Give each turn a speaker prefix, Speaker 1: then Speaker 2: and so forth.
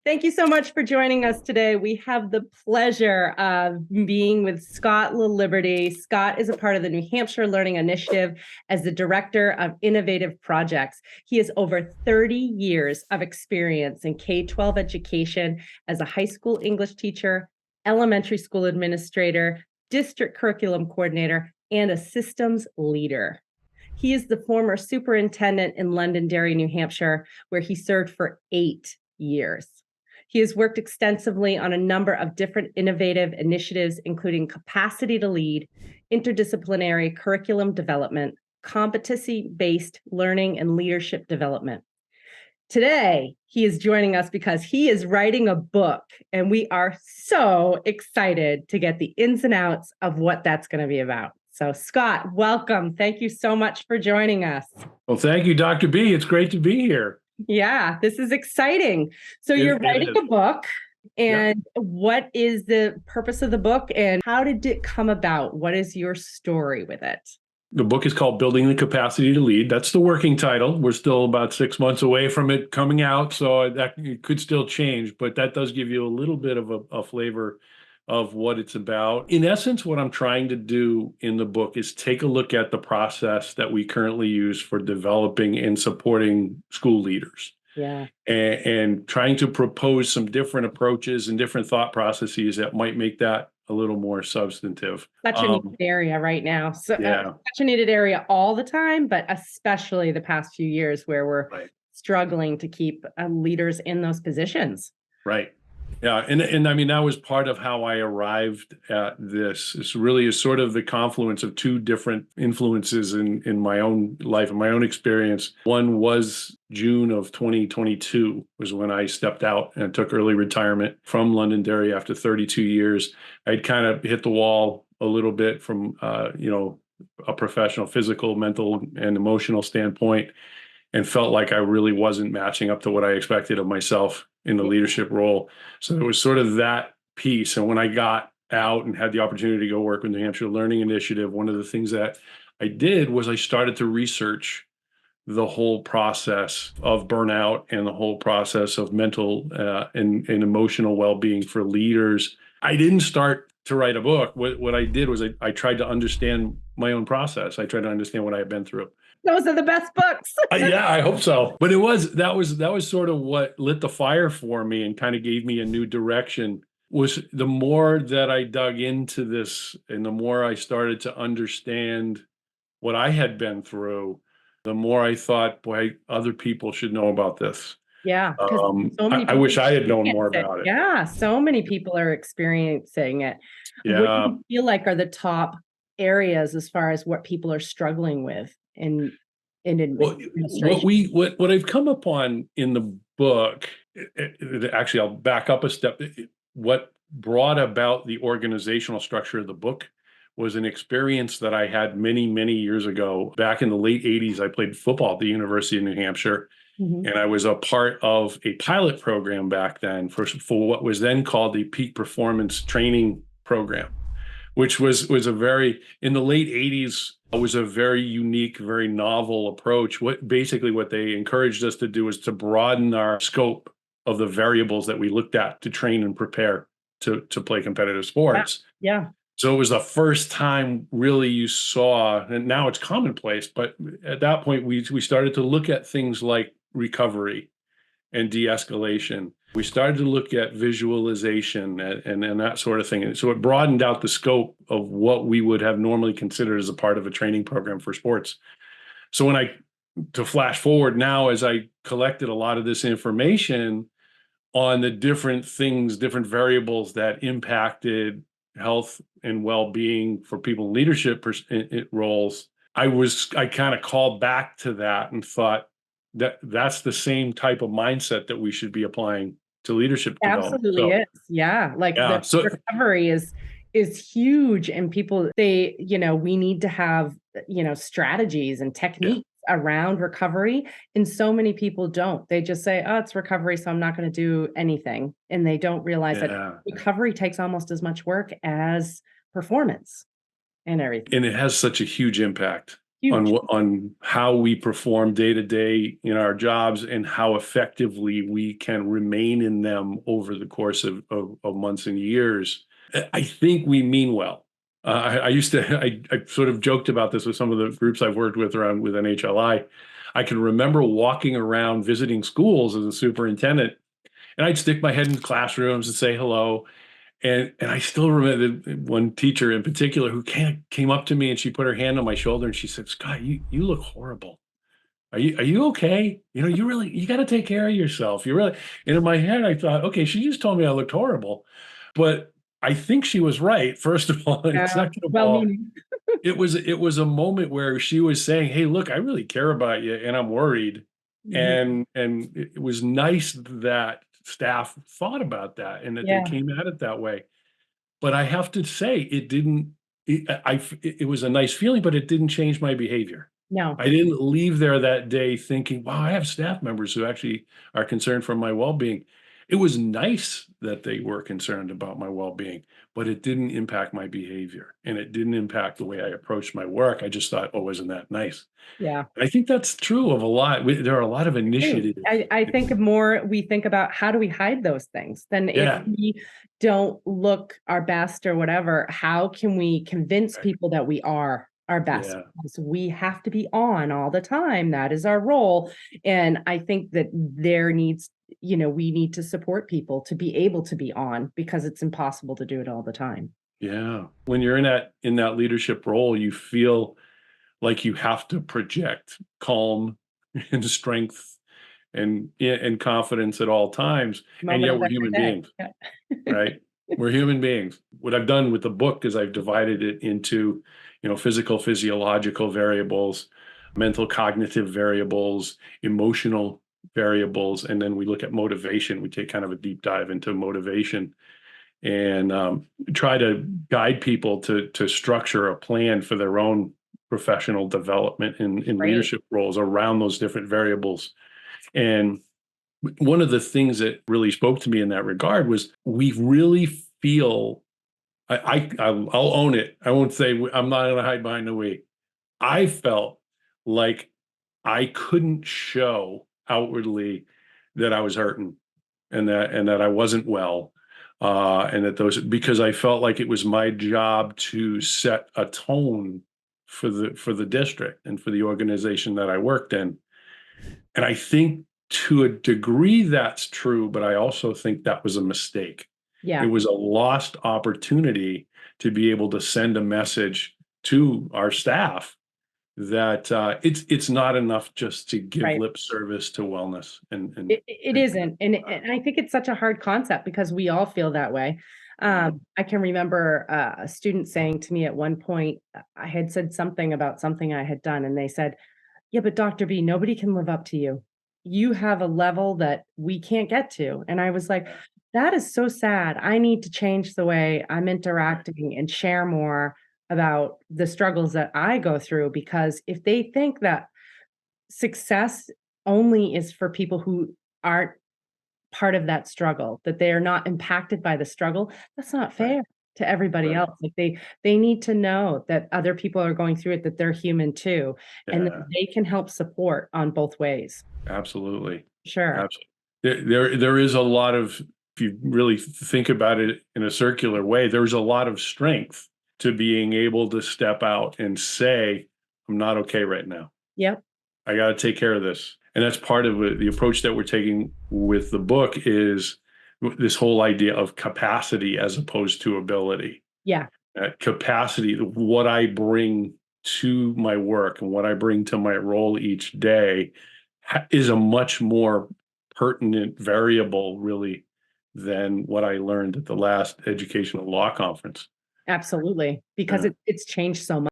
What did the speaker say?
Speaker 1: Thank you so much for joining us today. We have the pleasure of being with Scott LaLiberte. Scott is a part of the New Hampshire Learning Initiative as the Director of Innovative Projects. He has over 30 years of experience in K-12 education as a high school English teacher, elementary school administrator, district curriculum coordinator, and a systems leader. He is the former superintendent in Londonderry, New Hampshire, where he served for 8 years. He has worked extensively on a number of different innovative initiatives, including capacity to lead, interdisciplinary curriculum development, competency-based learning, and leadership development. Today, he is joining us because he is writing a book, and we are so excited to get the ins and outs of what that's going to be about. So, Scott, welcome. Thank you so much for joining us.
Speaker 2: Well, thank you, Dr. B. It's great to be here.
Speaker 1: Yeah, this is exciting. So you're writing a book, and what is the purpose of the book, and how did it come about? What is your story with it?
Speaker 2: The book is called Building the Capacity to Lead. That's the working title. We're still about 6 months away from it coming out, so that it could still change, but that does give you a little bit of a flavor of what it's about. In essence, what I'm trying to do in the book is take a look at the process that we currently use for developing and supporting school leaders.
Speaker 1: Yeah.
Speaker 2: And trying to propose some different approaches and different thought processes that might make that a little more substantive.
Speaker 1: Such a needed area right now. So
Speaker 2: yeah.
Speaker 1: Such a needed area all the time, but especially the past few years where we're struggling to keep leaders in those positions.
Speaker 2: Right. Yeah, and I mean, that was part of how I arrived at this. This really is sort of the confluence of two different influences in my own life and my own experience. One was June of 2022 was when I stepped out and took early retirement from Londonderry after 32 years. I'd kind of hit the wall a little bit from, a professional, physical, mental, and emotional standpoint, and felt like I really wasn't matching up to what I expected of myself in the leadership role. So it was sort of that piece. And when I got out and had the opportunity to go work with the New Hampshire Learning Initiative, one of the things that I did was I started to research the whole process of burnout and the whole process of mental and emotional well-being for leaders. I didn't start to write a book. What I did was I tried to understand my own process. I tried to understand what I had been through.
Speaker 1: Those are the best books.
Speaker 2: Yeah, I hope so. But that was sort of what lit the fire for me and kind of gave me a new direction. Was the more that I dug into this and the more I started to understand what I had been through, the more I thought, boy, other people should know about this.
Speaker 1: Yeah,
Speaker 2: I wish I had known more about it.
Speaker 1: Yeah, so many people are experiencing it.
Speaker 2: Yeah.
Speaker 1: What do you feel like are the top areas as far as what people are struggling with in administration?
Speaker 2: What I've come upon in the book, actually, I'll back up a step. What brought about the organizational structure of the book was an experience that I had many, many years ago. Back in the late 80s, I played football at the University of New Hampshire. Mm-hmm. And I was a part of a pilot program back then for what was then called the Peak Performance Training Program, which was a very, in the late 80s, was a very unique, very novel approach. What they encouraged us to do is to broaden our scope of the variables that we looked at to train and prepare to play competitive sports.
Speaker 1: Yeah.
Speaker 2: So it was the first time really you saw, and now it's commonplace, but at that point we started to look at things like recovery and de-escalation. We started to look at visualization and that sort of thing. And so it broadened out the scope of what we would have normally considered as a part of a training program for sports. So to flash forward now, as I collected a lot of this information on the different things, different variables that impacted health and well-being for people in leadership roles, I kind of called back to that and thought that's the same type of mindset that we should be applying to leadership development.
Speaker 1: Absolutely is. Yeah. The recovery is huge, and people, we need to have, strategies and techniques around recovery. And so many people don't. They just say, oh, it's recovery, so I'm not going to do anything. And they don't realize that recovery takes almost as much work as performance and everything.
Speaker 2: And it has such a huge impact
Speaker 1: Huge.
Speaker 2: on how we perform day to day in our jobs and how effectively we can remain in them over the course of months and years. I think we mean well. I used to, I sort of joked about this with some of the groups I've worked with around with NHLI. I can remember walking around visiting schools as a superintendent, and I'd stick my head in classrooms and say hello. And I still remember one teacher in particular who came up to me and she put her hand on my shoulder and she said, "Scott, you look horrible. Are you okay? You got to take care of yourself. You really." And in my head, I thought, okay, she just told me I looked horrible, but I think she was right. First of all, and
Speaker 1: Yeah.
Speaker 2: second of
Speaker 1: Well
Speaker 2: all,
Speaker 1: meaning.
Speaker 2: it was a moment where she was saying, "Hey, look, I really care about you, and I'm worried."
Speaker 1: Mhm.
Speaker 2: And it was nice that staff thought about that and that they
Speaker 1: Yeah.
Speaker 2: came at it that way. But I have to say, it didn't. It was a nice feeling, but it didn't change my behavior.
Speaker 1: No.
Speaker 2: I didn't leave there that day thinking, "Wow, I have staff members who actually are concerned for my well-being." It was nice that they were concerned about my well-being, but it didn't impact my behavior, and it didn't impact the way I approached my work. I just thought, "Oh, isn't that nice?"
Speaker 1: Yeah.
Speaker 2: I think that's true of a lot. There are a lot of
Speaker 1: True.
Speaker 2: initiatives.
Speaker 1: I think more we think about how do we hide those things than if
Speaker 2: Yeah,
Speaker 1: we don't look our best or whatever, how can we convince
Speaker 2: right.
Speaker 1: people that we are our best?
Speaker 2: Yeah,
Speaker 1: Because we have to be on all the time. That is our role. And I think that we need to support people to be able to be on because it's impossible to do it all the time.
Speaker 2: yeah. When you're in that leadership role, you feel like you have to project calm and strength and confidence at all times, and
Speaker 1: Moment
Speaker 2: yet
Speaker 1: of
Speaker 2: we're
Speaker 1: every
Speaker 2: human
Speaker 1: day.
Speaker 2: beings,
Speaker 1: Yeah.
Speaker 2: right? We're human beings. What I've done with the book is I've divided it into, physical, physiological variables, mental, cognitive variables, emotional variables, and then we look at motivation. We take kind of a deep dive into motivation and try to guide people to structure a plan for their own professional development in
Speaker 1: Great.
Speaker 2: leadership roles around those different variables. And one of the things that really spoke to me in that regard was we really feel. I'll own it. I won't say I'm not going to hide behind the we. I felt like I couldn't show outwardly that I was hurting and that I wasn't well, and that those because I felt like it was my job to set a tone for the district and for the organization that I worked in. And I think to a degree that's true, but I also think that was a mistake. It
Speaker 1: Yeah.
Speaker 2: was a lost opportunity to be able to send a message to our staff that it's not enough just to give
Speaker 1: Right.
Speaker 2: lip service to wellness
Speaker 1: It isn't, and I think it's such a hard concept because we all feel that way.
Speaker 2: yeah,
Speaker 1: I can remember a student saying to me at one point, I had said something about something I had done, and they said, "Yeah, but Dr. B, nobody can live up to you. You have a level that we can't get to." And I was like,
Speaker 2: yeah,
Speaker 1: "That is so sad. I need to change the way I'm
Speaker 2: right,
Speaker 1: interacting and share more about the struggles that I go through because if they think that success only is for people who aren't part of that struggle, that they are not impacted by the struggle, that's not
Speaker 2: right,
Speaker 1: fair to everybody
Speaker 2: right.
Speaker 1: else. Like they need to know that other people are going through it, that they're human too, and that
Speaker 2: Yeah,
Speaker 1: they can help support on both ways.
Speaker 2: absolutely.
Speaker 1: Sure.
Speaker 2: Absolutely. There is a lot of, if you really think about it in a circular way, there's a lot of strength to being able to step out and say, "I'm not okay right now.
Speaker 1: Yep.
Speaker 2: I got to take care of this." And that's part of the approach that we're taking with the book is this whole idea of capacity as opposed to ability.
Speaker 1: Yeah.
Speaker 2: Capacity, what I bring to my work and what I bring to my role each day is a much more pertinent variable, really, than what I learned at the last educational law conference.
Speaker 1: Absolutely. Because
Speaker 2: Yeah.
Speaker 1: it's changed so much.